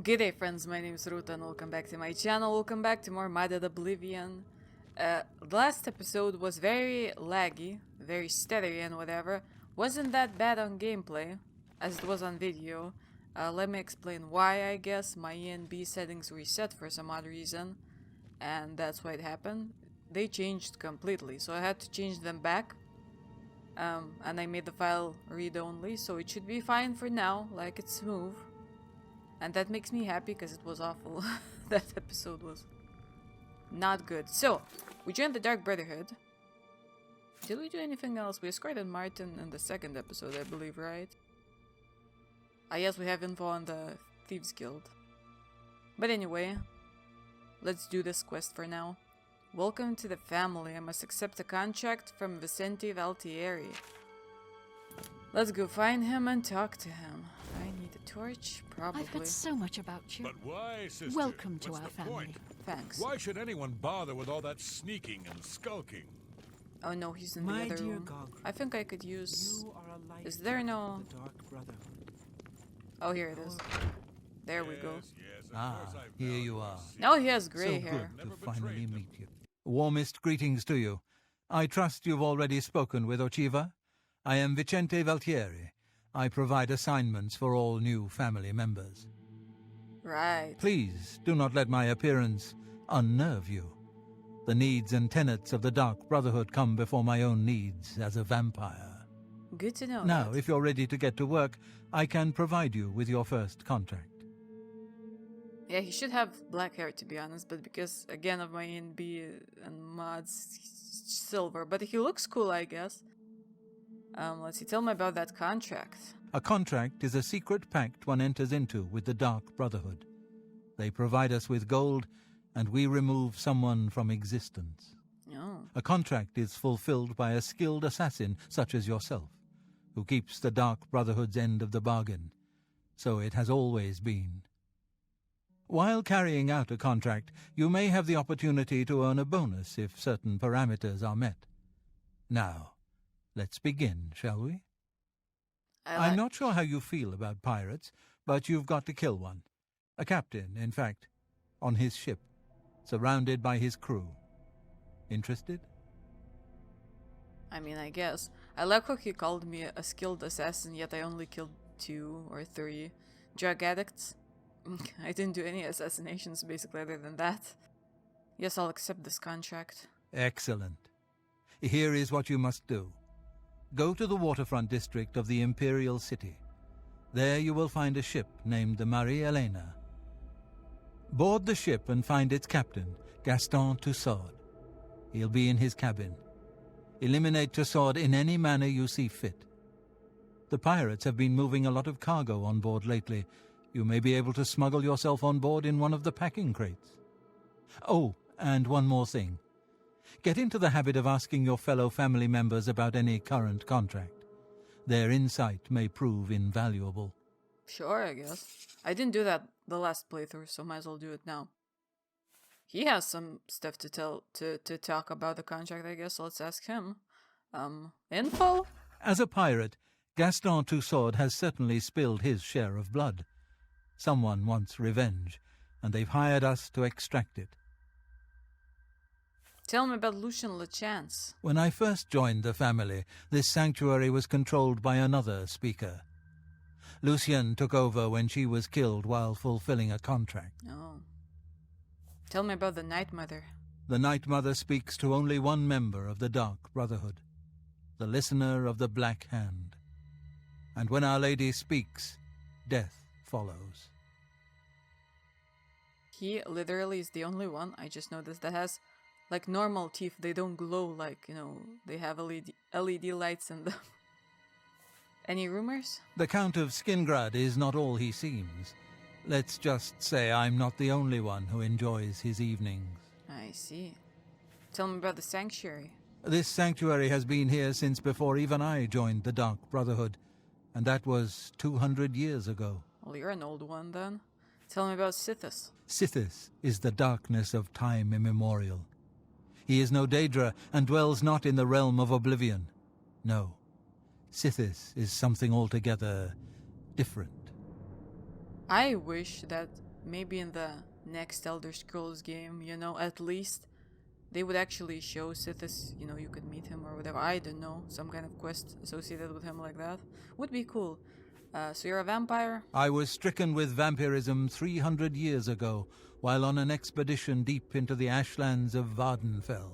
G'day friends, my name is Ruta and welcome back to my channel, welcome back to more modded Oblivion. The last episode was very laggy, very stuttery and whatever. Wasn't that bad on gameplay, as it was on video. Let me explain why, I guess. My ENB settings reset for some odd reason, and that's why it happened. They changed completely, so I had to change them back. And I made the file read-only, so it should be fine for now, like it's smooth. And that makes me happy because it was awful. That episode was not good. So, we joined the Dark Brotherhood. Did we do anything else? We escorted Martin in the second episode, I believe, right? Ah, yes, we have info on the Thieves Guild. But anyway, let's do this quest for now. Welcome to the family. I must accept a contract from Vicente Valtieri. Let's go find him and talk to him. I need a torch, probably. I've heard so much about you. But why, sister? Welcome to What's our the family. point? Thanks. Why should anyone bother with all that sneaking and skulking? Oh no, he's in the My other dear room. Gog, I think I could use... you are a light Is there no... of the Dark Brotherhood. Oh, here it is. There we go. Yes, Here you are. Now he has grey So hair. good to Never finally betrayed them. meet you. Warmest greetings to you. I trust you've already spoken with Ochiva. I am Vicente Valtieri. I provide assignments for all new family members. Right. Please do not let my appearance unnerve you. The needs and tenets of the Dark Brotherhood come before my own needs as a vampire. Good to know. Now, that. if you're ready to get to work, I can provide you with your first contract. Yeah, he should have black hair to be honest, but because, again, of my NB and mods, he's silver. But he looks cool, I guess. Let's see, tell me about that contract. A contract is a secret pact one enters into with the Dark Brotherhood. They provide us with gold, and we remove someone from existence. Oh. A contract is fulfilled by a skilled assassin such as yourself, who keeps the Dark Brotherhood's end of the bargain. So it has always been. While carrying out a contract, you may have the opportunity to earn a bonus if certain parameters are met. Now, let's begin, shall we? I'm not sure how you feel about pirates, but you've got to kill one. A captain, in fact, on his ship, surrounded by his crew. Interested? I mean, I guess. I like how he called me a skilled assassin, yet I only killed 2 or 3 drug addicts. I didn't do any assassinations, basically, other than that. Yes, I'll accept this contract. Excellent. Here is what you must do. Go to the waterfront district of the Imperial City. There you will find a ship named the Marie Elena. Board the ship and find its captain, Gaston Tussaud. He'll be in his cabin. Eliminate Tussaud in any manner you see fit. The pirates have been moving a lot of cargo on board lately. You may be able to smuggle yourself on board in one of the packing crates. Oh, and one more thing. Get into the habit of asking your fellow family members about any current contract. Their insight may prove invaluable. Sure, I guess. I didn't do that the last playthrough, so might as well do it now. He has some stuff to talk about the contract, I guess. So let's ask him. Info? As a pirate, Gaston Tussaud has certainly spilled his share of blood. Someone wants revenge, and they've hired us to extract it. Tell me about Lucien Lechance. When I first joined the family, this sanctuary was controlled by another speaker. Lucien took over when she was killed while fulfilling a contract. Oh. Tell me about the Night Mother. The Night Mother speaks to only one member of the Dark Brotherhood, the Listener of the Black Hand. And when Our Lady speaks, death follows. He literally is the only one, I just noticed, that has, like, normal teeth. They don't glow like, you know, they have LED lights in them. Any rumors? The Count of Skingrad is not all he seems. Let's just say I'm not the only one who enjoys his evenings. I see. Tell me about the sanctuary. This sanctuary has been here since before even I joined the Dark Brotherhood, and that was 200 years ago. Well, you're an old one then. Tell me about Sithis. Sithis is the darkness of time immemorial. He is no Daedra and dwells not in the realm of Oblivion. No, Sithis is something altogether different. I wish that maybe in the next Elder Scrolls game, you know, at least they would actually show Sithis, you know, you could meet him or whatever. I don't know, some kind of quest associated with him like that. Would be cool. So you're a vampire? I was stricken with vampirism 300 years ago while on an expedition deep into the ashlands of Vardenfell.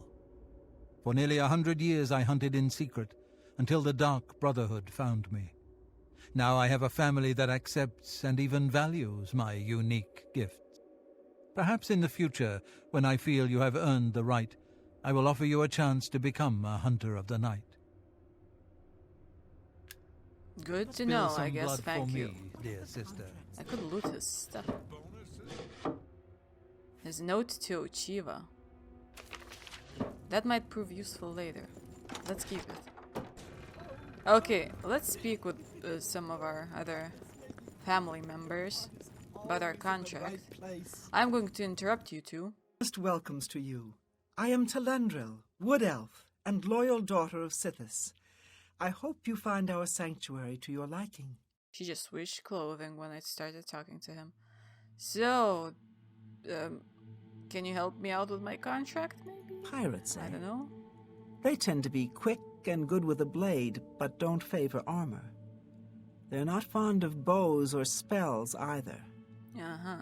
For nearly 100 years I hunted in secret until the Dark Brotherhood found me. Now I have a family that accepts and even values my unique gifts. Perhaps in the future, when I feel you have earned the right, I will offer you a chance to become a hunter of the night. Good to Spill know, some I guess. blood Thank for you. me, dear sister. I could loot his stuff. His note to Ochiva. That might prove useful later. Let's keep it. Okay, let's speak with some of our other family members about our contract. I'm going to interrupt you two. First welcomes to you. I am Telendril, Wood Elf, and loyal daughter of Sithis. I hope you find our sanctuary to your liking. She just switched clothing when I started talking to him. So, can you help me out with my contract, maybe? Pirates, I eh? don't know. They tend to be quick and good with a blade, but don't favor armor. They're not fond of bows or spells either. Uh-huh.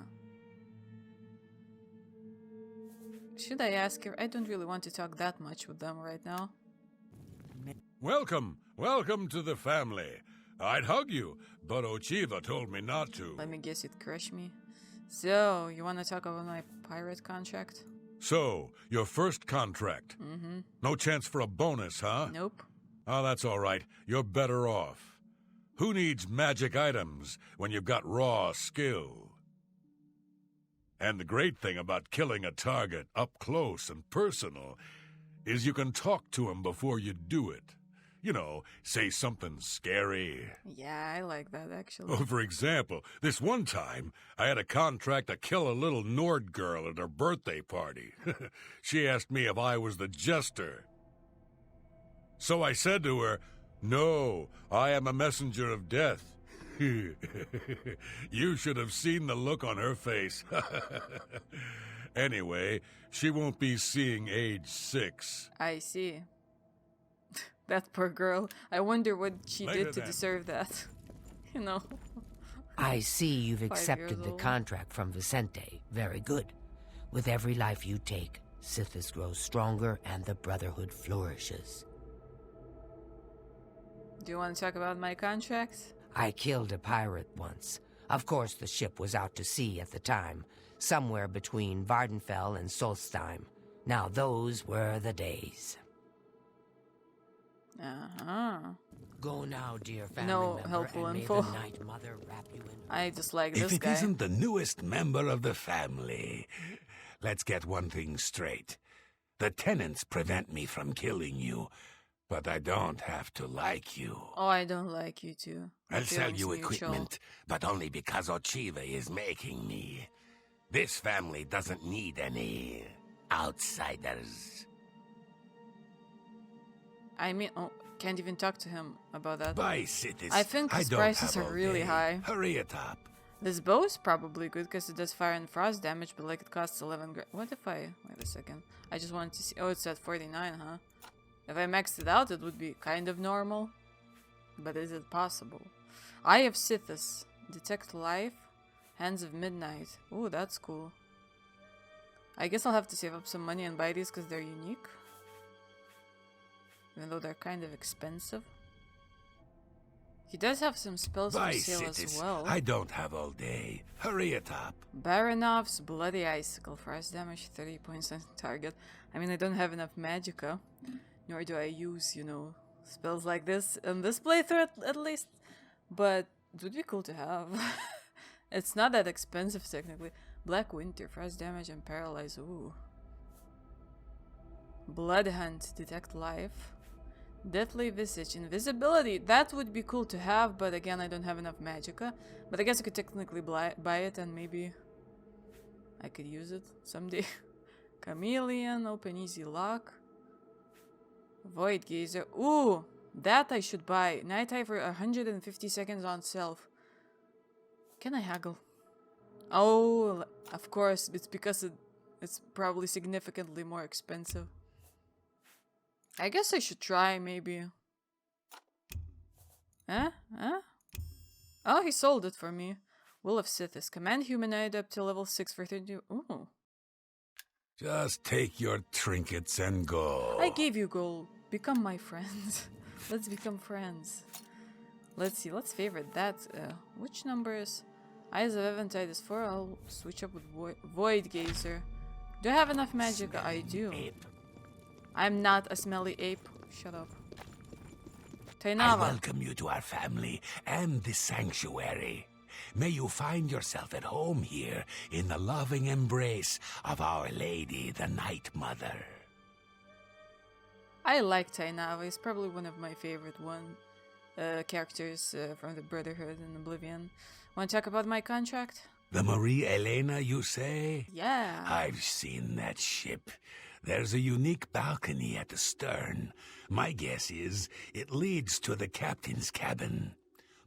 Should I ask her? I don't really want to talk that much with them right now. Welcome, welcome to the family. I'd hug you, but Ochiva told me not to. Let me guess, you'd crush me. So, you want to talk about my pirate contract? So, your first contract. Mm-hmm. No chance for a bonus, huh? Nope. Oh, that's all right. You're better off. Who needs magic items when you've got raw skill? And the great thing about killing a target up close and personal is you can talk to him before you do it. You know, say something scary. Yeah, I like that, actually. Oh, for example, this one time, I had a contract to kill a little Nord girl at her birthday party. She asked me if I was the jester. So I said to her, "No, I am a messenger of death." You should have seen the look on her face. Anyway, she won't be seeing age 6. I see. That poor girl. I wonder what she Later did to then. deserve that. You know. I see you've 5 accepted years the old. contract from Vicente. Very good. With every life you take, Sithis grows stronger and the Brotherhood flourishes. Do you want to talk about my contract? I killed a pirate once. Of course, the ship was out to sea at the time, somewhere between Vardenfell and Solstheim. Now those were the days. Uh-huh. Go now, dear family No member, helpful and info. may the Night Mother wrap you in... I just like If this it guy. isn't the newest member of the family, let's get one thing straight. The tenants prevent me from killing you, but I don't have to like you. Oh, I don't like you too. I'll sell Feelings you mutual. equipment, but only because Ochiva is making me. This family doesn't need any outsiders. I mean, oh, can't even talk to him about that. Buy cities. I think his don't prices have are all really day. high. Hurry it up. This bow is probably good because it does fire and frost damage, but like it costs 11 grand. What if I... Wait a second. I just wanted to see... Oh, it's at 49, huh? If I maxed it out, it would be kind of normal. But is it possible? Eye of Sithis. Detect life. Hands of Midnight. Ooh, that's cool. I guess I'll have to save up some money and buy these because they're unique. Even though they're kind of expensive. He does have some spells for Buy sale as cities. well. I don't have all day. Hurry it up. Baranov's Bloody Icicle. Frost damage 30 points on target. I mean, I don't have enough magicka. Nor do I use, you know, spells like this in this playthrough at least. But it would be cool to have. It's not that expensive technically. Black Winter. Frost damage and paralyze. Ooh. Blood Hunt. Detect life. Deathly Visage. Invisibility. That would be cool to have, but again, I don't have enough magicka. But I guess I could technically buy it and maybe I could use it someday. Chameleon. Open easy lock. Void Gazer. Ooh! That I should buy. Night Eye for 150 seconds on self. Can I haggle? Oh, of course, it's because it's probably significantly more expensive. I guess I should try, maybe. Huh? Oh, he sold it for me. Will of Sithis. Command humanoid up to level 6 for 30. Ooh. Just take your trinkets and go. I gave you gold. Become my friend. Let's become friends. Let's see. Let's favorite that. Which numbers? Eyes of Eventide is 4. I'll switch up with Void Gazer. Do I have enough magic? I do. Ape. I'm not a smelly ape. Shut up. I Tainava. welcome you to our family and this sanctuary. May you find yourself at home here in the loving embrace of Our Lady, the Night Mother. I like Tainava. He's probably one of my favorite characters from the Brotherhood and Oblivion. Want to talk about my contract? The Marie Elena, you say? Yeah. I've seen that ship. There's a unique balcony at the stern. My guess is it leads to the captain's cabin.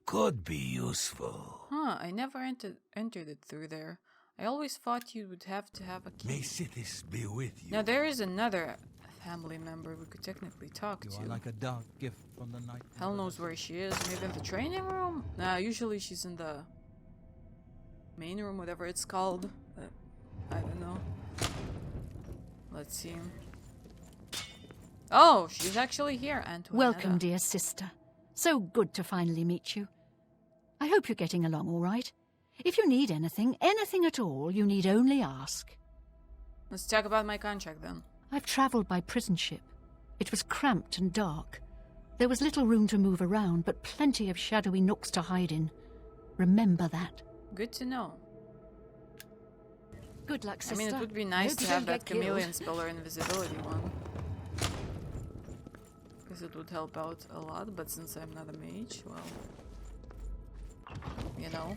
Could be useful. Huh, I never entered it through there. I always thought you would have to have a key. May Sithis be with you. Now there is another family member we could technically talk You to. are like a dark gift from the night. Hell knows where she is. Maybe in the training room? Nah, usually she's in the main room, whatever it's called. I don't know. Let's see. Oh, she's actually here, Antoinette. Welcome, dear sister. So good to finally meet you. I hope you're getting along all right. If you need anything at all, you need only ask. Let's talk about my contract then. I've travelled by prison ship. It was cramped and dark. There was little room to move around, but plenty of shadowy nooks to hide in. Remember that. Good to know. Good luck, sister. I mean, it would be nice Hope to you have don't that get killed. chameleon spell or invisibility one. Because it would help out a lot, but since I'm not a mage, well... You know.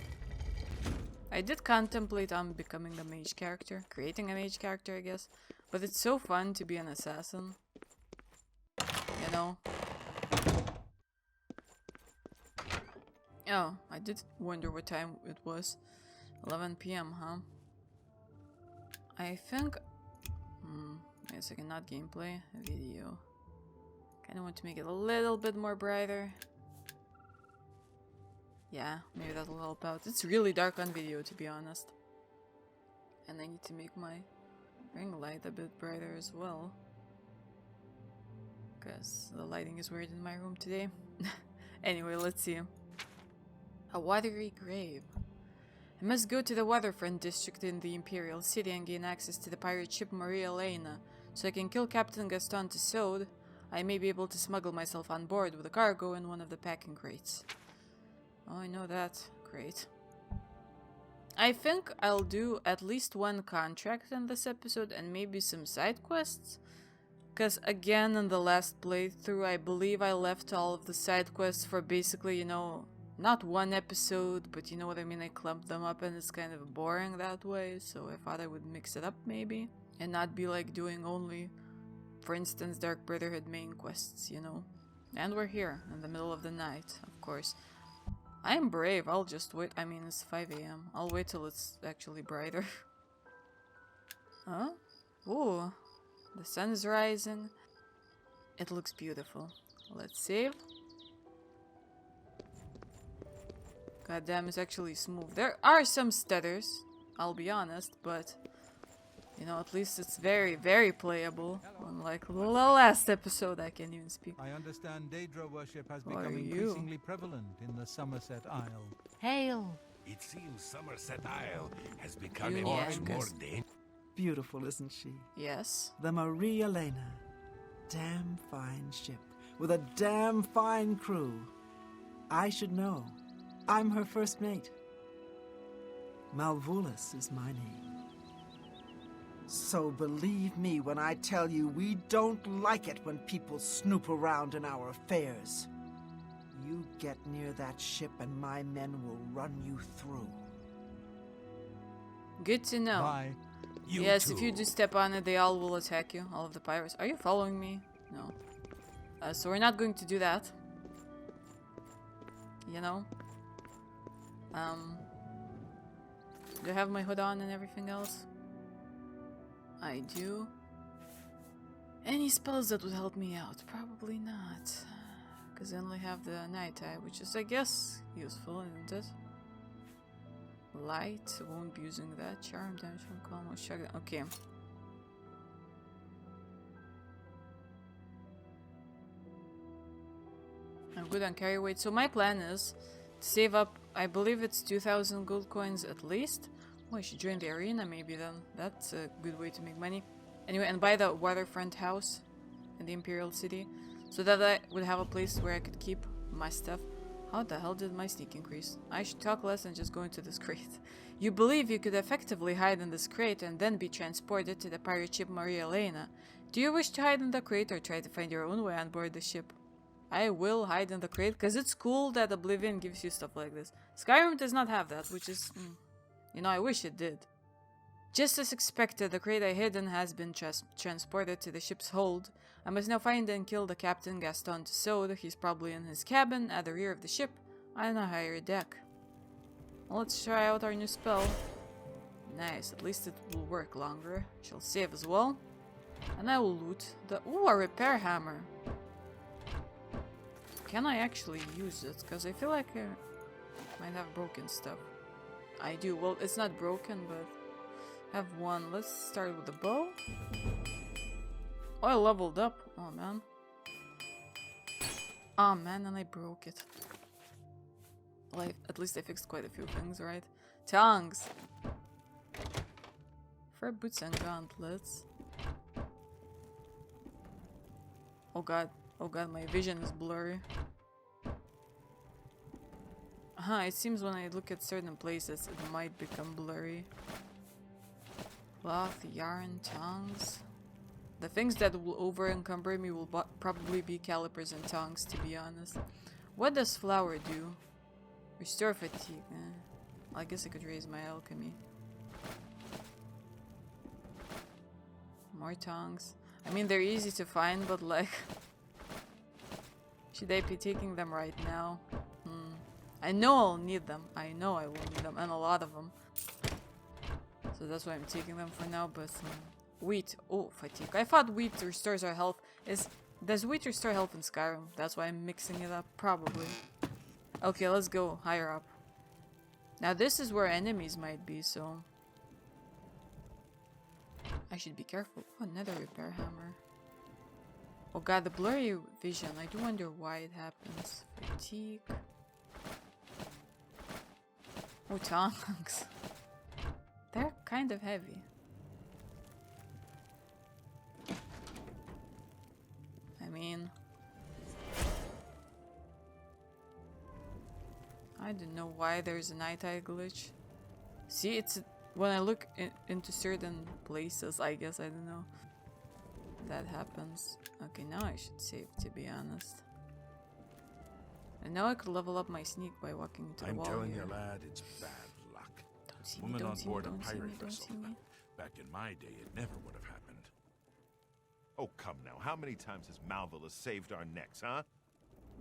I did contemplate on becoming a mage character. Creating a mage character, I guess. But it's so fun to be an assassin. You know? Oh, I did wonder what time it was. 11 PM, huh? I think... wait a second, not gameplay, video. Kinda want to make it a little bit more brighter. Yeah, maybe that'll help out. It's really dark on video, to be honest. And I need to make my ring light a bit brighter as well. Because the lighting is weird in my room today. Anyway, let's see. A watery grave. I must go to the waterfront district in the Imperial City and gain access to the pirate ship Maria Elena, so I can kill Captain Gaston Tussaud. I may be able to smuggle myself on board with a cargo in one of the packing crates. Oh, I know that. Great. I think I'll do at least one contract in this episode and maybe some side quests. Because again, in the last playthrough, I believe I left all of the side quests for basically, you know, not one episode, but you know what I mean, I clumped them up and it's kind of boring that way, so I thought I would mix it up maybe, and not be like doing only, for instance, Dark Brotherhood main quests, you know. And we're here, in the middle of the night, of course. I'm brave, I'll just wait, I mean it's 5 AM, I'll wait till it's actually brighter. Huh? Ooh, the sun is rising. It looks beautiful. Let's save. God damn, it's actually smooth. There are some stutters, I'll be honest, but you know, at least it's very, very playable. Unlike the last episode, I can't even speak. I understand Daedra worship has Who are become you? increasingly prevalent in the Somerset Isle. Hail. It seems Somerset Isle has become You a much Yankees. more dangerous. Beautiful, isn't she? Yes. The Marie Elena. Damn fine ship. With a damn fine crew. I should know. I'm her first mate. Malvolus is my name. So believe me when I tell you we don't like it when people snoop around in our affairs. You get near that ship and my men will run you through. Good to know. Bye. You Yes, if you too. do step on it, they all will attack you. All of the pirates. Are you following me? No. So we're not going to do that. You know? Do I have my hood on and everything else? I do. Any spells that would help me out? Probably not. Because I only have the night eye, which is, I guess, useful, isn't it? Light, won't be using that. Charm damage from calm or shotgun. Okay. I'm good on carry weight. So my plan is to save up, I believe it's 2,000 gold coins at least. Oh, I should join the arena maybe then. That's a good way to make money. Anyway, and buy the waterfront house in the Imperial City, so that I would have a place where I could keep my stuff. How the hell did my sneak increase? I should talk less and just go into this crate. You believe you could effectively hide in this crate and then be transported to the pirate ship Maria Elena. Do you wish to hide in the crate or try to find your own way on board the ship? I will hide in the crate, because it's cool that Oblivion gives you stuff like this. Skyrim does not have that, which is... you know, I wish it did. Just as expected, the crate I hid in has been transported to the ship's hold. I must now find and kill the captain, Gaston Tussaud. He's probably in his cabin at the rear of the ship on a higher deck. Well, let's try out our new spell. Nice, at least it will work longer. Shall save as well. And I will loot the... Ooh, a repair hammer. Can I actually use it? Because I feel like I might have broken stuff. I do. Well, it's not broken, but I have one. Let's start with the bow. Oh, I leveled up. Oh, man. Oh, man, and I broke it. Well, at least I fixed quite a few things, right? Tongs! Fur boots and gauntlets. Oh, God. Oh, God, my vision is blurry. It seems when I look at certain places, it might become blurry. Cloth, yarn, tongs. The things that will over-encumber me will probably be calipers and tongs, to be honest. What does flour do? Restore fatigue. Well, I guess I could raise my alchemy. More tongs. I mean, they're easy to find, but like... should I be taking them right now? I know I'll need them. I know I will need them, and a lot of them. So that's why I'm taking them for now, but... wheat. Oh, fatigue. I thought wheat restores our health. Does wheat restore health in Skyrim? That's why I'm mixing it up. Probably. Okay, let's go higher up. Now this is where enemies might be, so... I should be careful. Oh, another repair hammer. Oh god, the blurry vision. I do wonder why it happens. Fatigue. Oh, tongs. They're kind of heavy. I mean... I don't know why there's a night eye glitch. See, it's... when I look into certain places, I guess, I don't know. That happens. Okay, now I should save, to be honest. I know I could level up my sneak by walking into the wall. I'm telling here. you, lad, it's bad luck. Don't see Woman me, on board a don't see me, pirate don't vessel. see me. Back in my day, it never would have happened. Oh, come now. How many times has Malvolus saved our necks, huh?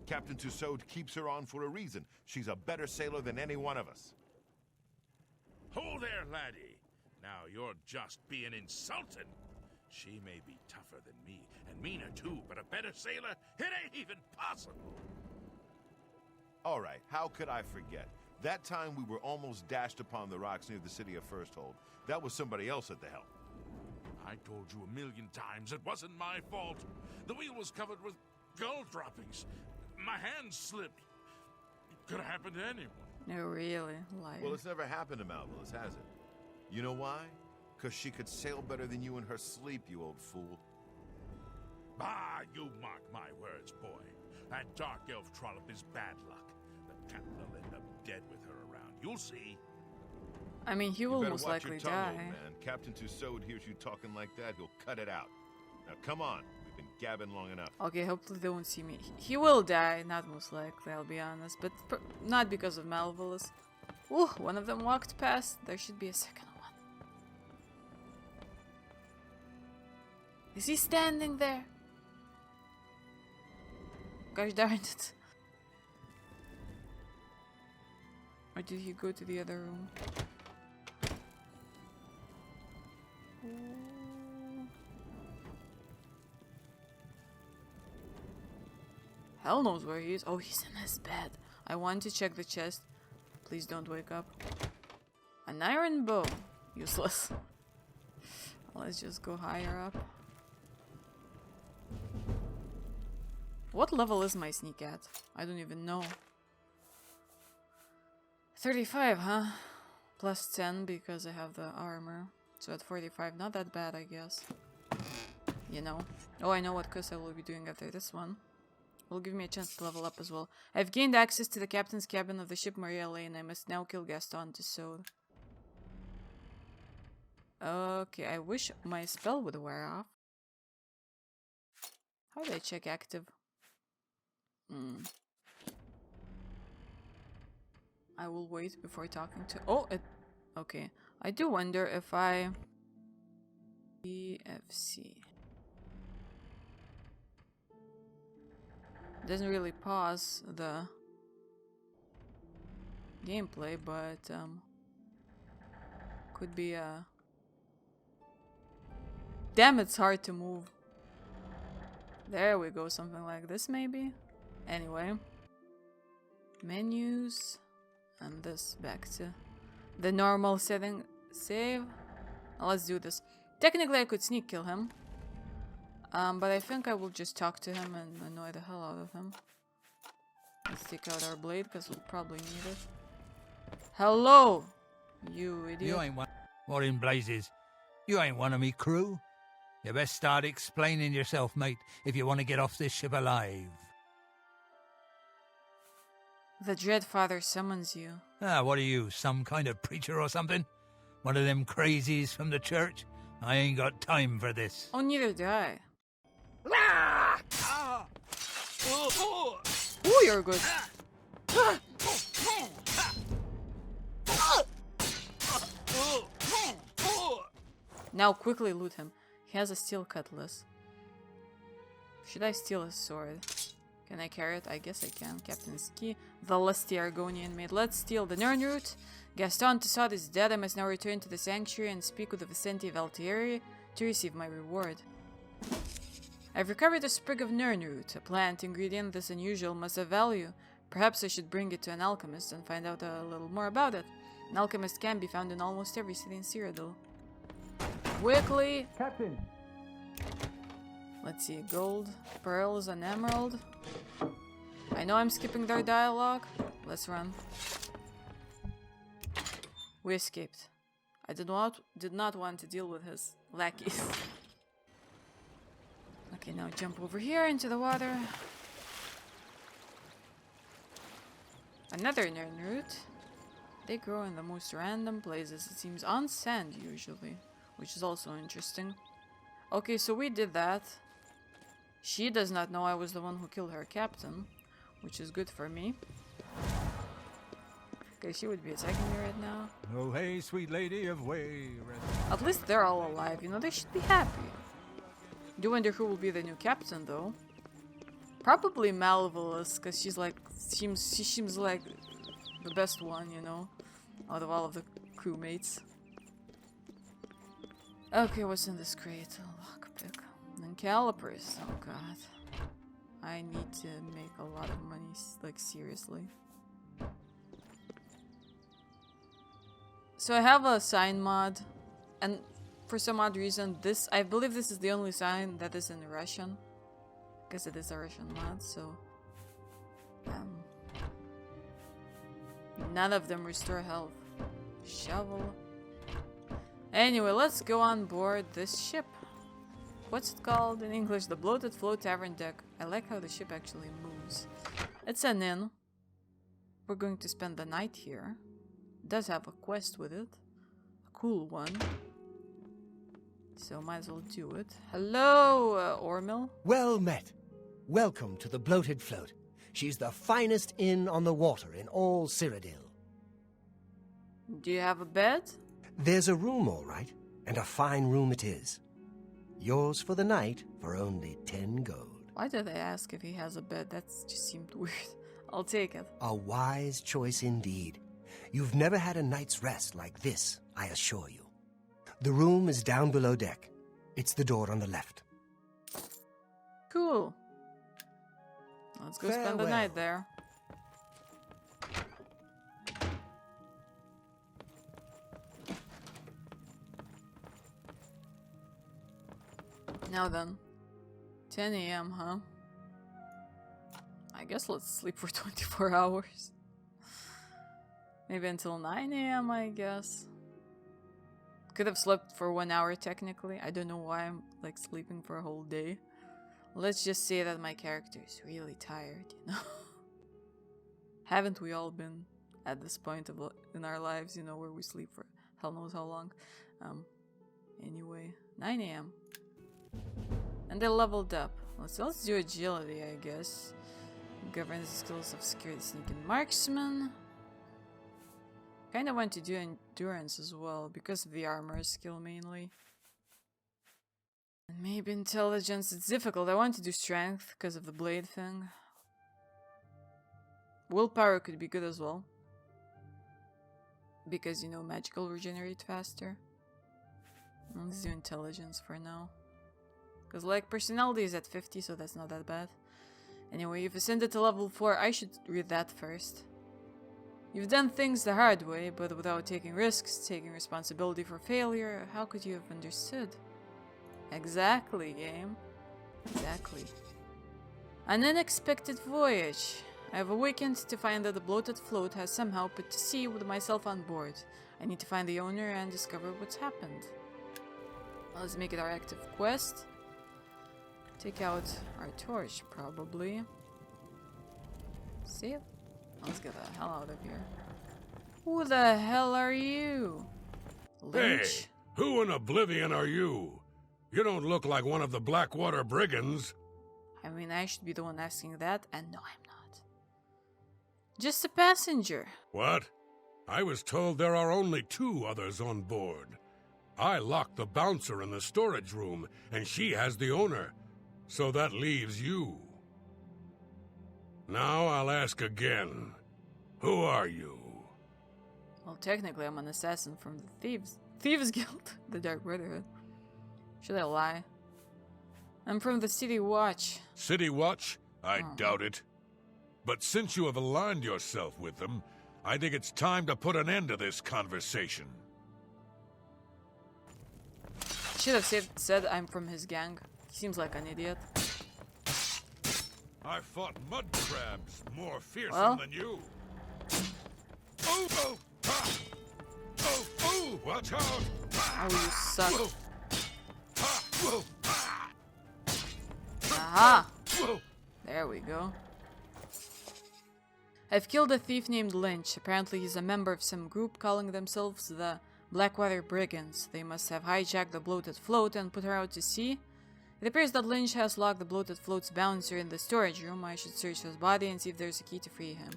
Captain Tussaud keeps her on for a reason. She's a better sailor than any one of us. Hold there, laddie. Now you're just being insulting. She may be tougher than me, and meaner too, but a better sailor? It ain't even possible. All right, how could I forget? That time we were almost dashed upon the rocks near the city of Firsthold. That was somebody else at the helm. I told you 1,000,000 times it wasn't my fault. The wheel was covered with gull droppings. My hand slipped. It could have happened to anyone. No, really. Liar. Well, it's never happened to Malvolus, has it? You know why? Because she could sail better than you in her sleep, you old fool. Ah, you mark my words, boy. That dark elf trollop is bad luck. The captain will end up dead with her around. You'll see. I mean, he You will better most watch likely your tongue, die. old man. Captain Tussaud hears you talking like that, he'll cut it out. Now, come on. We've been gabbing long enough. Okay, hopefully they won't see me. He will die, not most likely, I'll be honest. But not because of Malvolus. Ooh, one of them walked past. There should be a second one. Is he standing there? Gosh darn it. Or did he go to the other room? Hell knows where he is. Oh, he's in his bed. I want to check the chest. Please don't wake up. An iron bow. Useless. Let's just go higher up. What level is my sneak at? I don't even know. 35, huh? Plus 10 because I have the armor. So at 45, not that bad, I guess. You know. Oh, I know what quest I will be doing after this one. Will give me a chance to level up as well. I've gained access to the captain's cabin of the ship Maria Elena. I must now kill Gaston Tussaud. Okay, I wish my spell would wear off. How do I check active? I will wait before talking to... Oh, it... Okay. I do wonder if I... EFC... Doesn't really pause the gameplay, but could be a... Damn, it's hard to move. There we go, something like this maybe. Anyway, menus, and this back to the normal setting. Save. Now let's do this. Technically I could sneak kill him. But I think I will just talk to him and annoy the hell out of him. Let's take out our blade, because we'll probably need it. Hello, you idiot. You ain't one. What in blazes? You ain't one of me crew. You best start explaining yourself, mate, if you want to get off this ship alive. The Dread Father summons you. Ah, what are you, some kind of preacher or something? One of them crazies from the church? I ain't got time for this. Oh, neither do I. Oh, you're good. Now quickly loot him. He has a steel cutlass. Should I steal his sword? Can I carry it? I guess I can. Captain's key. The lusty Argonian maid. Let's steal the Nern route. Gaston Tussaud is dead. I must now return to the sanctuary and speak with the Vicente of Altieri to receive my reward. I've recovered a sprig of Nern root, a plant ingredient this unusual must have value. Perhaps I should bring it to an alchemist and find out a little more about it. An alchemist can be found in almost every city in Cyrodiil. Quickly! Captain! Let's see, gold, pearls, and emerald. I know I'm skipping their dialogue. Let's run. We escaped. I did not want to deal with his lackeys. Okay, now jump over here into the water. Another Nern root. They grow in the most random places. It seems on sand usually, which is also interesting. Okay, so we did that. She does not know I was the one who killed her captain, which is good for me. Okay, she would be attacking me right now. Oh, hey, sweet lady of Watery. At least they're all alive, you know, they should be happy. Do wonder who will be the new captain, though. Probably Malvolus, because she seems like the best one, you know, out of all of the crewmates. Okay, what's in this crate? A lockpick. And calipers. Oh god. I need to make a lot of money, like seriously. So I have a sign mod, and for some odd reason, I believe this is the only sign that is in Russian, because it is a Russian mod, so none of them restore health. Shovel. Anyway, let's go on board this ship. What's it called in English? The Bloated Float Tavern Deck. I like how the ship actually moves. It's an inn. We're going to spend the night here. It does have a quest with it. A cool one. So might as well do it. Hello, Ormil. Well met. Welcome to the Bloated Float. She's the finest inn on the water in all Cyrodiil. Do you have a bed? There's a room, all right, and a fine room it is. Yours for the night for only 10 gold. Why did I ask if he has a bed? That just seemed weird. I'll take it. A wise choice indeed. You've never had a night's rest like this, I assure you. The room is down below deck. It's the door on the left. Cool. Let's go spend the Farewell. night there. Now then. 10 a.m., huh? I guess let's sleep for 24 hours. Maybe until 9 a.m., I guess. Could have slept for 1 hour technically. I don't know why I'm like sleeping for a whole day. Let's just say that my character is really tired, you know? Haven't we all been at this point in our lives, you know, where we sleep for hell knows how long? Anyway, 9 a.m. And they leveled up. Let's do agility, I guess. Govern the skills of security, sneak, and marksman. Kinda want to do endurance as well, because of the armor skill mainly. And maybe intelligence. It's difficult. I want to do strength because of the blade thing. Willpower could be good as well. Because, you know, magical regenerate faster. Let's do intelligence for now. Because, like, personality is at 50, so that's not that bad. Anyway, you've ascended to level 4. I should read that first. You've done things the hard way, but without taking risks, taking responsibility for failure. How could you have understood? Exactly, game. Exactly. An unexpected voyage. I have awakened to find that the bloated float has somehow put to sea with myself on board. I need to find the owner and discover what's happened. Let's make it our active quest. Take out our torch, probably. See it? Let's get the hell out of here. Who the hell are you? Lynch? Hey, who in Oblivion are you? You don't look like one of the Blackwater brigands. I mean, I should be the one asking that, and no, I'm not. Just a passenger. What? I was told there are only 2 others on board. I locked the bouncer in the storage room, and she has the owner. So that leaves you. Now I'll ask again. Who are you? Well, technically, I'm an assassin from the Thieves Guild, the Dark Brotherhood. Should I lie? I'm from the City Watch. City Watch? I doubt it. But since you have aligned yourself with them, I think it's time to put an end to this conversation. Should have said I'm from his gang. He seems like an idiot. I fought mud crabs more fearsome than you. Oh, oh, ah. Oh, oh, watch out. Oh, you suck. Whoa. Ah, whoa. Ah. Aha! Whoa. There we go. I've killed a thief named Lynch. Apparently he's a member of some group calling themselves the Blackwater Brigands. They must have hijacked the bloated float and put her out to sea. It appears that Lynch has locked the bloated float's bouncer in the storage room. I should search his body and see if there's a key to free him.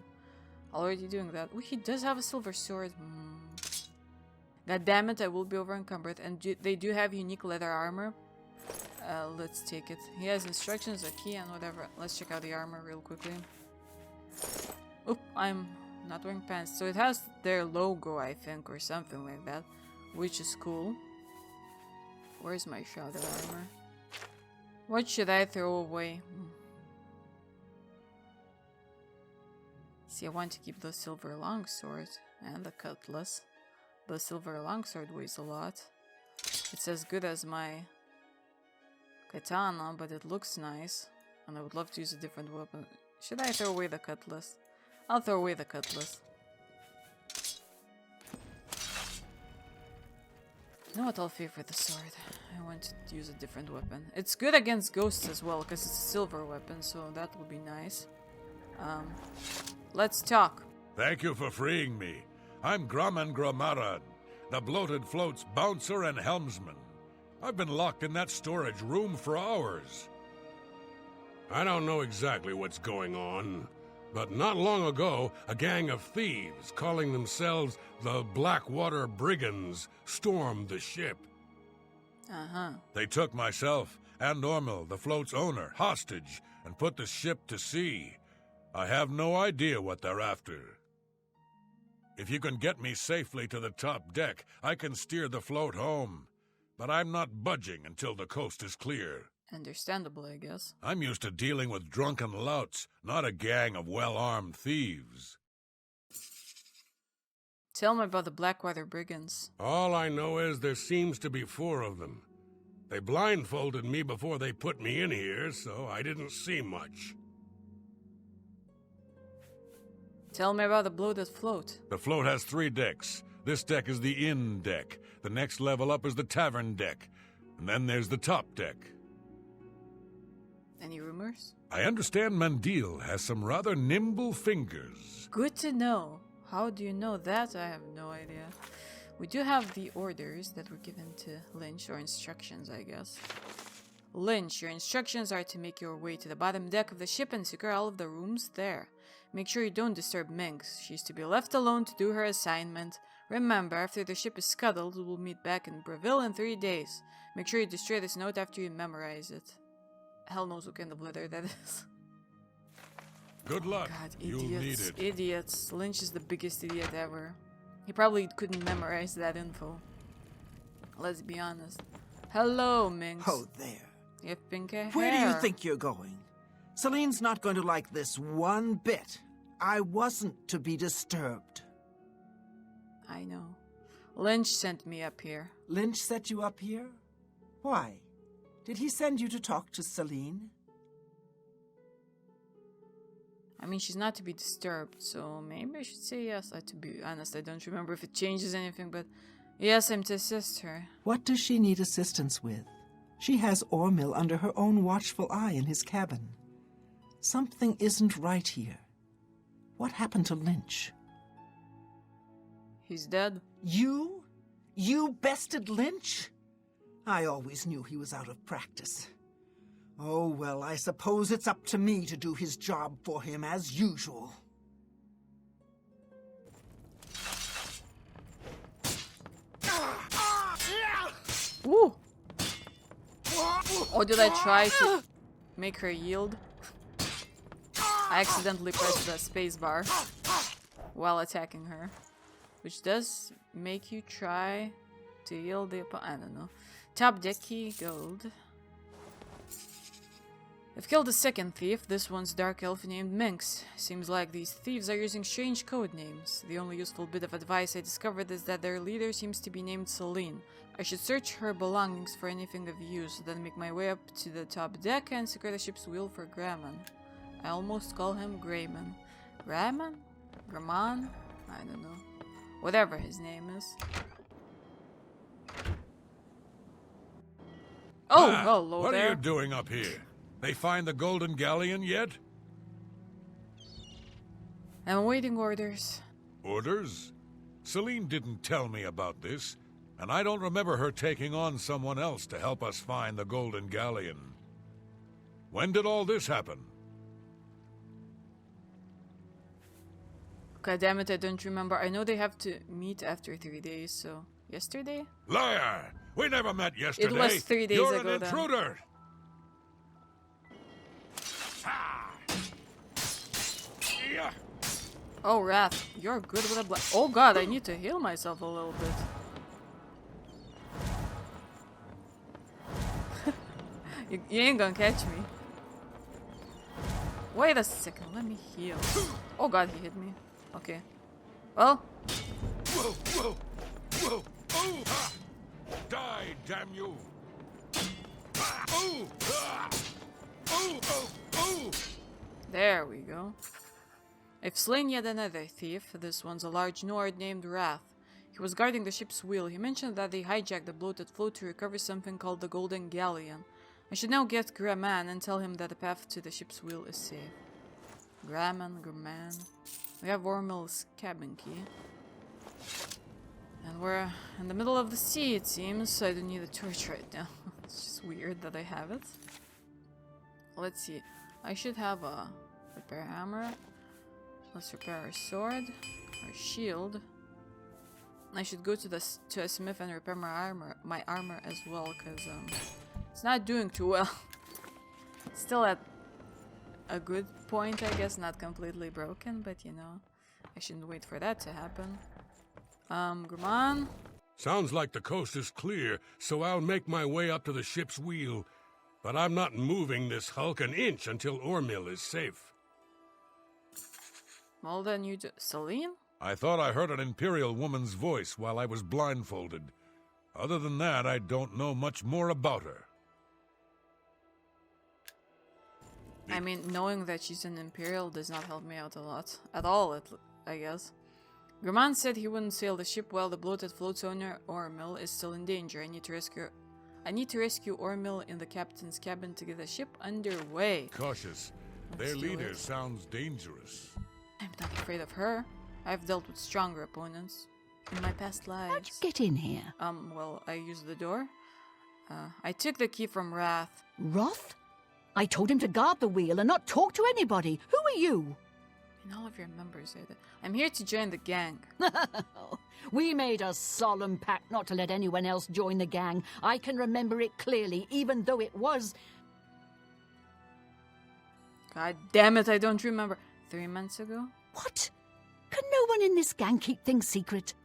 Already doing that. Oh, he does have a silver sword. God damn it, I will be over encumbered. And they do have unique leather armor. Let's take it. He has instructions, a key, and whatever. Let's check out the armor real quickly. Oop, I'm not wearing pants. So it has their logo, I think, or something like that. Which is cool. Where's my shrouded armor? What should I throw away? See, I want to keep the silver longsword and the cutlass. The silver longsword weighs a lot. It's as good as my katana, but it looks nice. And I would love to use a different weapon. Should I throw away the cutlass? I'll throw away the cutlass. You know what, I'll favor the sword. I want to use a different weapon. It's good against ghosts as well, because it's a silver weapon, so that will be nice. Let's talk. Thank you for freeing me. I'm Grumman Gramaran, the bloated float's bouncer and helmsman. I've been locked in that storage room for hours. I don't know exactly what's going on, but not long ago, a gang of thieves calling themselves the Blackwater Brigands stormed the ship. They took myself and Ormel, the float's owner, hostage and put the ship to sea. I have no idea what they're after. If you can get me safely to the top deck, I can steer the float home. But I'm not budging until the coast is clear. Understandable, I guess. I'm used to dealing with drunken louts, not a gang of well-armed thieves. Tell me about the Blackwater Brigands. All I know is there seems to be 4 of them. They blindfolded me before they put me in here, so I didn't see much. Tell me about the Bloated Float. The float has 3 decks. This deck is the inn deck. The next level up is the tavern deck. And then there's the top deck. Any rumors? I understand Mandil has some rather nimble fingers. Good to know. How do you know that? I have no idea. We do have the orders that were given to Lynch, or instructions, I guess. Lynch, your instructions are to make your way to the bottom deck of the ship and secure all of the rooms there. Make sure you don't disturb Minx. She's to be left alone to do her assignment. Remember, after the ship is scuttled, we'll meet back in Breville in 3 days. Make sure you destroy this note after you memorize it. Hell knows what kind of letter that is. Good luck. God, You'll need idiots. it. Idiots. Lynch is the biggest idiot ever. He probably couldn't memorize that info. Let's be honest. Hello, Minx. Oh, there. You have pink hair. Where do you think you're going? Celine's not going to like this one bit. I wasn't to be disturbed. I know. Lynch sent me up here. Lynch set you up here? Why? Did he send you to talk to Celine? I mean, she's not to be disturbed, so maybe I should say yes. To be honest, I don't remember if it changes anything, but yes, I'm to assist her. What does she need assistance with? She has Ormil under her own watchful eye in his cabin. Something isn't right here. What happened to Lynch? He's dead. You? You bested Lynch? I always knew he was out of practice. Oh, well, I suppose it's up to me to do his job for him as usual. Ooh! Or did I try to make her yield? I accidentally pressed the spacebar while attacking her. Which does make you try to yield the opponent. I don't know. Top deck key, gold. I've killed a second thief. This one's dark elf named Minx. Seems like these thieves are using strange code names. The only useful bit of advice I discovered is that their leader seems to be named Celine. I should search her belongings for anything of use, then make my way up to the top deck and secure the ship's wheel for Graman. I almost call him Grayman. Graman? Graman? I don't know. Whatever his name is. Oh, hello what there. are you doing up here? They find the Golden Galleon yet? I'm awaiting orders. Orders? Celine didn't tell me about this, and I don't remember her taking on someone else to help us find the Golden Galleon. When did all this happen? God damn it, I don't remember. I know they have to meet after 3 days, so... Yesterday? Liar! We never met yesterday! It was 3 days You're ago, an then. intruder! Oh, Wrath, you're good with a oh god, I need to heal myself a little bit. you ain't gonna catch me. Wait a second, let me heal. Oh god, he hit me. Okay. Well. Whoa, whoa, whoa, oh, ha. Die, damn you! Oh, ah. Oh, oh, oh! There we go. I've slain yet another thief. This one's a large Nord named Wrath. He was guarding the ship's wheel. He mentioned that they hijacked the bloated float to recover something called the Golden Galleon. I should now get Graman and tell him that the path to the ship's wheel is safe. Graman. We have Ormil's cabin key. And we're in the middle of the sea, it seems, so I don't need a torch right now. It's just weird that I have it. Let's see. I should have a repair hammer. Let's repair our sword, our shield. I should go to a smith and repair my armor as well, because it's not doing too well. Still at a good point, I guess, not completely broken, but you know, I shouldn't wait for that to happen. Grumman? Sounds like the coast is clear, so I'll make my way up to the ship's wheel. But I'm not moving this hulk an inch until Ormil is safe. Well, then you do. Celine? I thought I heard an Imperial woman's voice while I was blindfolded. Other than that, I don't know much more about her. I mean, knowing that she's an Imperial does not help me out a lot. At all, I guess. Grumman said he wouldn't sail the ship while the bloated float's owner, Ormil, is still in danger. I need to rescue Ormil in the captain's cabin to get the ship underway. Cautious. Their leader sounds dangerous. I'm not afraid of her. I've dealt with stronger opponents in my past lives. How'd you get in here? Well, I used the door. I took the key from Wrath. Wrath? I told him to guard the wheel and not talk to anybody. Who are you? And all of your members are there. I'm here to join the gang. We made a solemn pact not to let anyone else join the gang. I can remember it clearly, even though it was... God damn it, I don't remember. 3 months ago? What? Can no one in this gang keep things secret?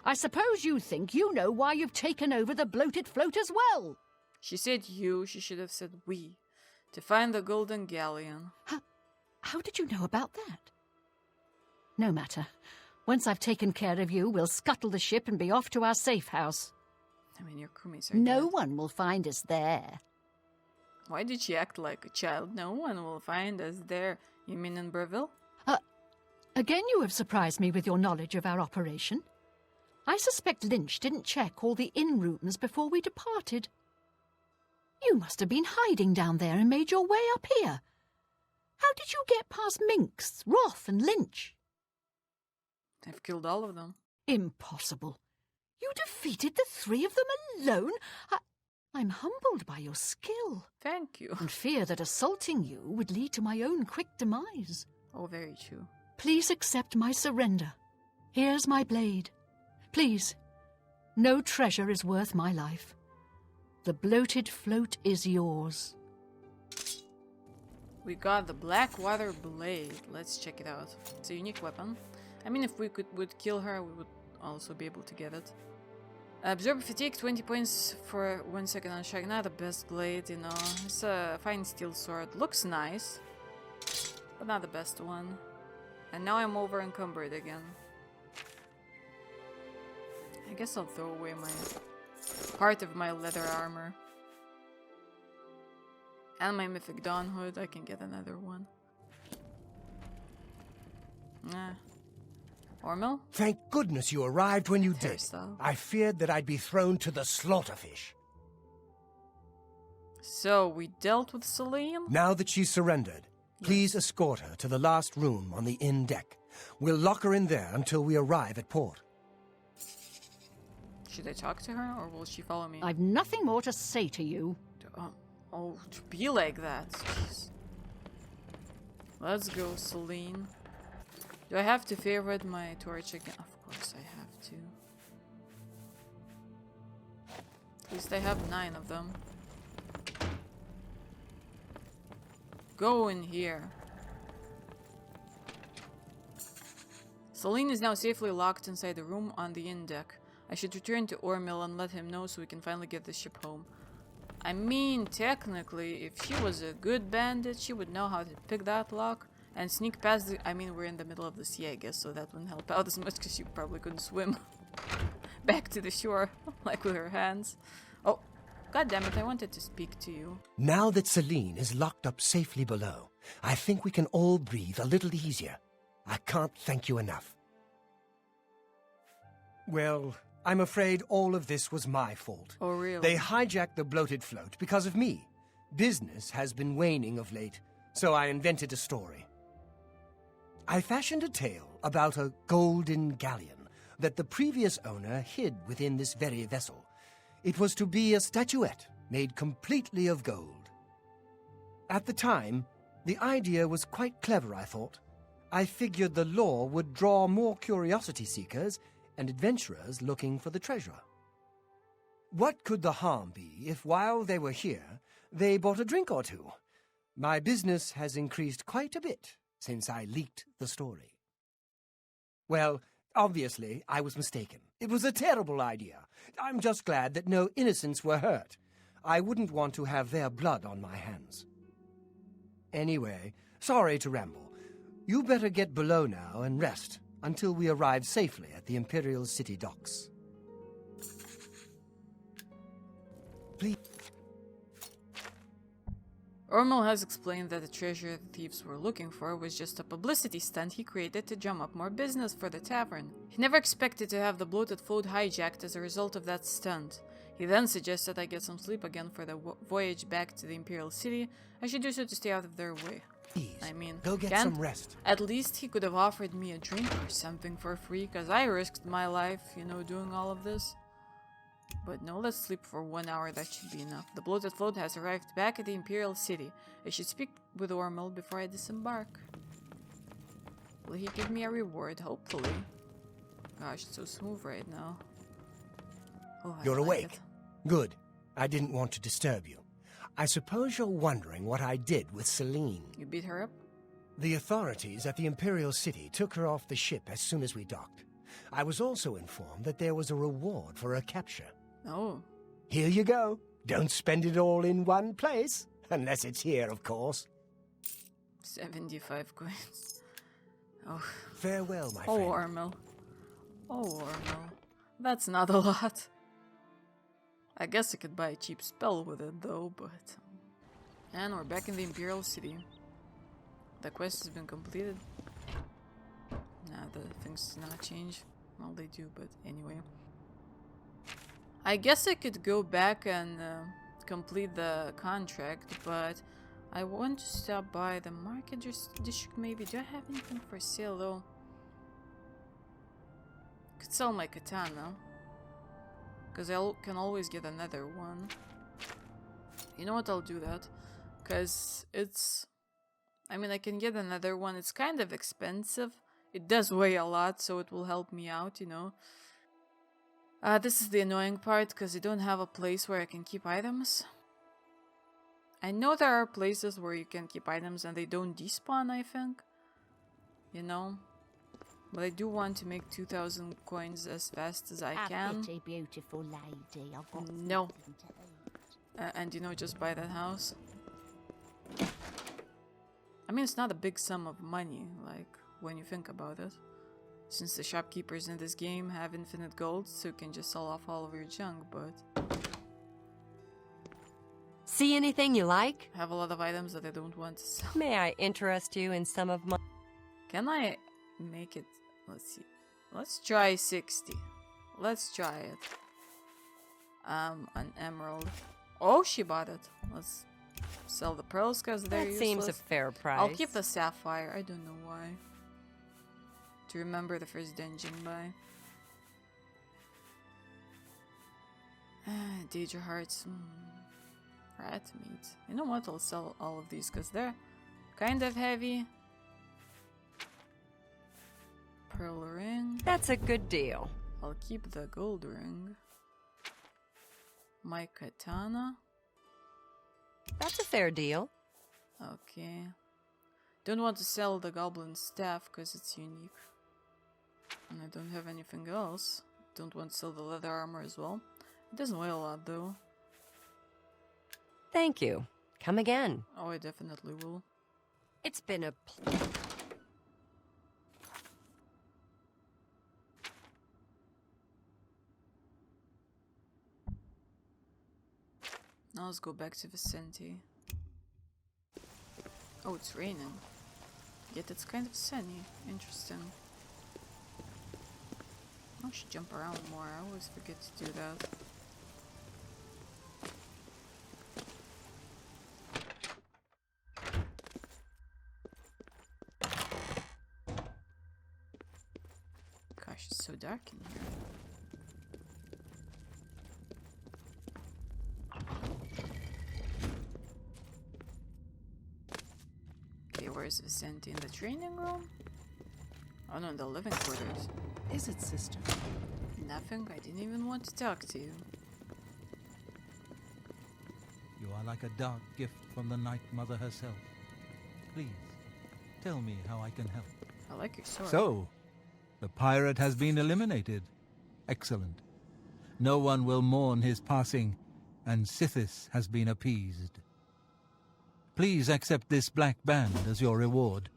I suppose you think you know why you've taken over the bloated float as well. She said you, she should have said we. To find the Golden Galleon. How did you know about that? No matter. Once I've taken care of you, we'll scuttle the ship and be off to our safe house. I mean, your crewmates are No dead. one will find us there. Why did she act like a child? No one will find us there. You mean in Breville? Again, you have surprised me with your knowledge of our operation. I suspect Lynch didn't check all the inn rooms before we departed. You must have been hiding down there and made your way up here. How did you get past Minx, Roth, and Lynch? I've killed all of them. Impossible. You defeated the 3 of them alone? I'm humbled by your skill. Thank you. And fear that assaulting you would lead to my own quick demise. Oh, very true. Please accept my surrender. Here's my blade. Please, no treasure is worth my life. The bloated float is yours. We got the Blackwater Blade. Let's check it out. It's a unique weapon. I mean, if we would kill her, we would also be able to get it. Absorb fatigue, 20 points for 1 second on shock. Not the best blade, you know. It's a fine steel sword. Looks nice, but not the best one. And now I'm over encumbered again. I guess I'll throw away my part of my leather armor. And my Mythic Dawn hood. I can get another one. Nah. Ormil? Thank goodness you arrived when you did. Hairstyle. I feared that I'd be thrown to the slaughterfish. So, we dealt with Celine? Now that she's surrendered, please escort her to the last room on the inn deck. We'll lock her in there until we arrive at port. Should I talk to her, or will she follow me? I've nothing more to say to you. Oh, to be like that. Jeez. Let's go, Celine. Do I have to favorite my torch again? Of course I have to. At least I have 9 of them. Go in here. Celine is now safely locked inside the room on the inn deck. I should return to Ormil and let him know so we can finally get the ship home. I mean, technically, if she was a good bandit, she would know how to pick that lock and sneak past the... I mean, we're in the middle of the sea, I guess, so that wouldn't help out as much because she probably couldn't swim back to the shore, like with her hands. Oh, god damn it, I wanted to speak to you. Now that Celine is locked up safely below, I think we can all breathe a little easier. I can't thank you enough. Well, I'm afraid all of this was my fault. Oh, really? They hijacked the bloated float because of me. Business has been waning of late, so I invented a story. I fashioned a tale about a golden galleon that the previous owner hid within this very vessel. It was to be a statuette made completely of gold. At the time, the idea was quite clever, I thought. I figured the lore would draw more curiosity seekers and adventurers looking for the treasure. What could the harm be if while they were here, they bought a drink or two? My business has increased quite a bit since I leaked the story. Well, obviously, I was mistaken. It was a terrible idea. I'm just glad that no innocents were hurt. I wouldn't want to have their blood on my hands. Anyway, sorry to ramble. You better get below now and rest until we arrive safely at the Imperial City docks. Please. Ormel has explained that the treasure the thieves were looking for was just a publicity stunt he created to drum up more business for the tavern. He never expected to have the bloated float hijacked as a result of that stunt. He then suggested I get some sleep again for the voyage back to the Imperial City. I should do so to stay out of their way. Please, I mean, go get some rest. At least he could have offered me a drink or something for free, because I risked my life, you know, doing all of this. But no, let's sleep for 1 hour, that should be enough. The bloated float has arrived back at the Imperial City. I should speak with Ormel before I disembark. Will he give me a reward? Hopefully. Gosh, it's so smooth right now. Oh, You're like awake. it. Good. I didn't want to disturb you. I suppose you're wondering what I did with Celine. You beat her up? The authorities at the Imperial City took her off the ship as soon as we docked. I was also informed that there was a reward for her capture. Oh. Here you go. Don't spend it all in one place. Unless it's here, of course. 75 coins. Oh. Farewell, my Oh, friend. Ormel. Oh, Ormel. That's not a lot. I guess I could buy a cheap spell with it, though, but... And we're back in the Imperial City. The quest has been completed. Nah, the things did not change. Well, they do, but anyway. I guess I could go back and complete the contract, but I want to stop by the market district maybe. Do I have anything for sale, though? Could sell my katana. Because I can always get another one. You know what, I'll do that. Because it's... I mean, I can get another one. It's kind of expensive. It does weigh a lot, so it will help me out, you know. This is the annoying part, because I don't have a place where I can keep items. I know there are places where you can keep items and they don't despawn, I think. You know. But I do want to make 2,000 coins as fast as I can. A pretty beautiful lady. I've got No. something to eat. And, you know, just buy that house. I mean, it's not a big sum of money, like, when you think about it. Since the shopkeepers in this game have infinite gold, so you can just sell off all of your junk, but... See anything you like? I have a lot of items that I don't want to sell. May I interest you in some of my... Can I make it... Let's see. Let's try 60. Let's try it. An emerald. Oh, she bought it. Let's sell the pearls because they're That seems a useless. fair price. I'll keep the sapphire. I don't know why. To remember the first dungeon by. Danger hearts. Rat meat. You know what? I'll sell all of these because they're kind of heavy. Pearl ring. That's a good deal. I'll keep the gold ring. My katana. That's a fair deal. Okay. Don't want to sell the goblin staff because it's unique. And I don't have anything else. Don't want to sell the leather armor as well. It doesn't weigh a lot though. Thank you. Come again. Oh, I definitely will. It's been a Now let's go back to Vicente. Oh, it's raining. Yet it's kind of sunny. Interesting. I should jump around more. I always forget to do that. Gosh, it's so dark in here. Okay, where's Vicente? In the training room? Oh no, in the living quarters. Is it, sister? Nothing. I didn't even want to talk to you. You are like a dark gift from the Night Mother herself. Please, tell me how I can help. I like your sword. So, The pirate has been eliminated. Excellent. No one will mourn his passing, and Sithis has been appeased. Please accept this black band as your reward.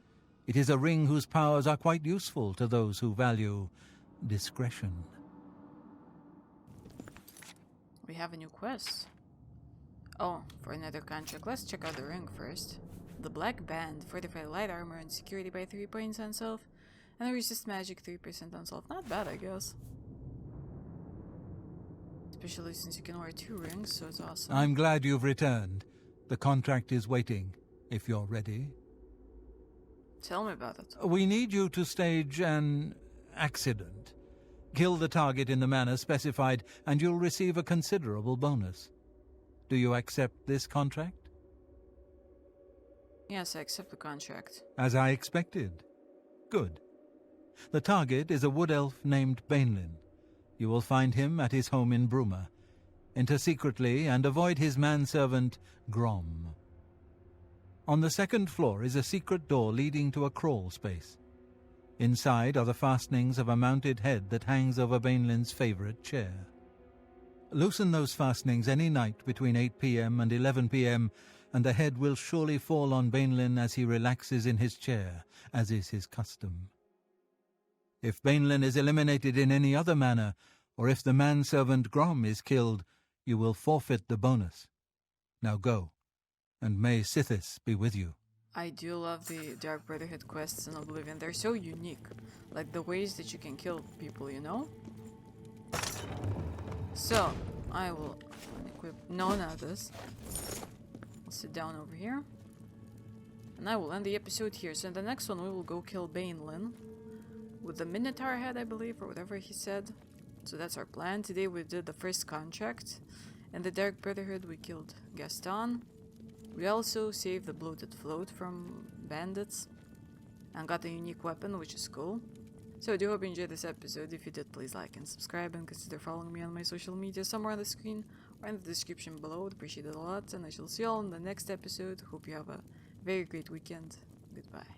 It is a ring whose powers are quite useful to those who value discretion. We have a new quest. Oh, for another contract. Let's check out the ring first. The Black Band. Fortify light armor and security by 3 points on self. And resist magic 3% on self. Not bad, I guess. Especially since you can wear 2 rings, so it's awesome. I'm glad you've returned. The contract is waiting, if you're ready. Tell me about it. We need you to stage an accident. Kill the target in the manner specified, and you'll receive a considerable bonus. Do you accept this contract? Yes, I accept the contract. As I expected. Good. The target is a wood elf named Bainlin. You will find him at his home in Bruma. Enter secretly and avoid his manservant, Grom. On the 2nd floor is a secret door leading to a crawl space. Inside are the fastenings of a mounted head that hangs over Bainlin's favorite chair. Loosen those fastenings any night between 8 p.m. and 11 p.m., and the head will surely fall on Bainlin as he relaxes in his chair, as is his custom. If Bainlin is eliminated in any other manner, or if the manservant Grom is killed, you will forfeit the bonus. Now go, and may Sithis be with you. I do love the Dark Brotherhood quests in Oblivion. They're so unique. Like the ways that you can kill people, you know? So, I will equip... No, not this. I'll sit down over here. And I will end the episode here. So in the next one we will go kill Bainlin. With the Minotaur head, I believe, or whatever he said. So that's our plan. Today we did the first contract. In the Dark Brotherhood we killed Gaston. We also saved the bloated float from bandits. And got a unique weapon, which is cool. So I do hope you enjoyed this episode. If you did, please like and subscribe, and consider following me on my social media somewhere on the screen or in the description below. I'd appreciate it a lot, and I shall see you all in the next episode. Hope you have a very great weekend. Goodbye.